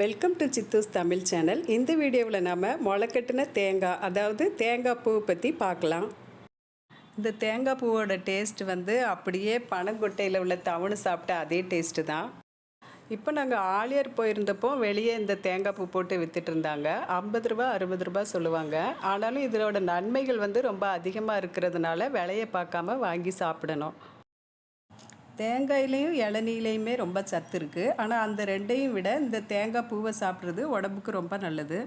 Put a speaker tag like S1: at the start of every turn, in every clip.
S1: Welcome to சித்தூஸ் Tamil channel. இந்த வீடியோவில் நாம் முளைக்கட்டின தேங்காய், அதாவது தேங்காய் பூ பற்றி பார்க்கலாம். இந்த தேங்காய் பூவோட டேஸ்ட் அப்படியே பனங்கொட்டையில் உள்ள தவணு சாப்பிட்ட அதே டேஸ்ட்டு தான். இப்போ நாங்கள் ஆலியார் போயிருந்தப்போ வெளியே இந்த தேங்காய் பூ போட்டு விற்றுட்டு இருந்தாங்க. 50 ரூபா 60 ரூபா சொல்லுவாங்க. ஆனாலும் இதோட நன்மைகள் ரொம்ப அதிகமாக இருக்கிறதுனால விலையை பார்க்காம வாங்கி சாப்பிடணும். தேங்காயிலையும் இளநீலையுமே ரொம்ப சத்து இருக்குது. ஆனால் அந்த ரெண்டையும் விட இந்த தேங்காய் பூவை சாப்பிட்றது உடம்புக்கு ரொம்ப நல்லது.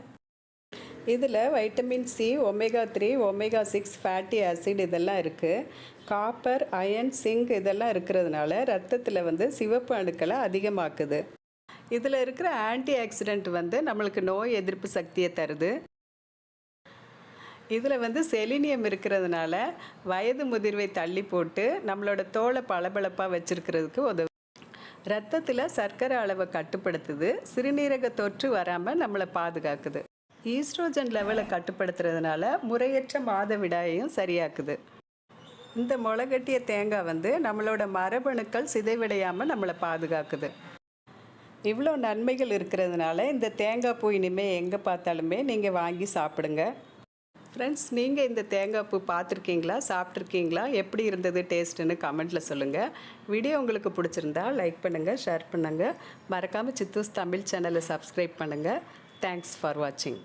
S1: இதில் vitamin C, omega 3, omega 6 fatty acid இதெல்லாம் இருக்குது. காப்பர், அயன், சிங்க் இதெல்லாம் இருக்கிறதுனால ரத்தத்தில் சிவப்பு அணுக்களை அதிகமாக்குது. இதில் இருக்கிற ஆன்டி ஆக்சிடென்ட் நம்மளுக்கு நோய் எதிர்ப்பு சக்தியை தருது. இதில் செலினியம் இருக்கிறதுனால வயது முதிர்வை தள்ளி போட்டு நம்மளோட தோலை பளபளப்பாக வச்சுருக்கிறதுக்கு உதவு. ரத்தத்தில் சர்க்கரை அளவை கட்டுப்படுத்துது. சிறுநீரக தொற்று வராமல் நம்மளை பாதுகாக்குது. ஈஸ்ட்ரோஜன் லெவலை கட்டுப்படுத்துறதுனால முறையற்ற மாதவிடாயையும் சரியாக்குது. இந்த முளைகட்டிய தேங்காய் நம்மளோட மரபணுக்கள் சிதைவடையாமல் நம்மளை பாதுகாக்குது. இவ்வளோ நன்மைகள் இருக்கிறதுனால இந்த தேங்காய் பூ இனிமேல் எங்கே பார்த்தாலுமே நீங்கள் வாங்கி சாப்பிடுங்க. ஃப்ரெண்ட்ஸ், நீங்கள் இந்த தேங்காய் பூ பார்த்துருக்கீங்களா, சாப்பிட்ருக்கீங்களா, எப்படி இருந்தது டேஸ்ட்டுன்னு கமெண்ட்டில் சொல்லுங்கள். வீடியோ உங்களுக்கு பிடிச்சிருந்தா லைக் பண்ணுங்கள், ஷேர் பண்ணுங்கள். மறக்காமல் சித்தூஸ் தமிழ் சேனலை சப்ஸ்கிரைப் பண்ணுங்கள். தேங்க்ஸ் ஃபார் வாட்சிங்.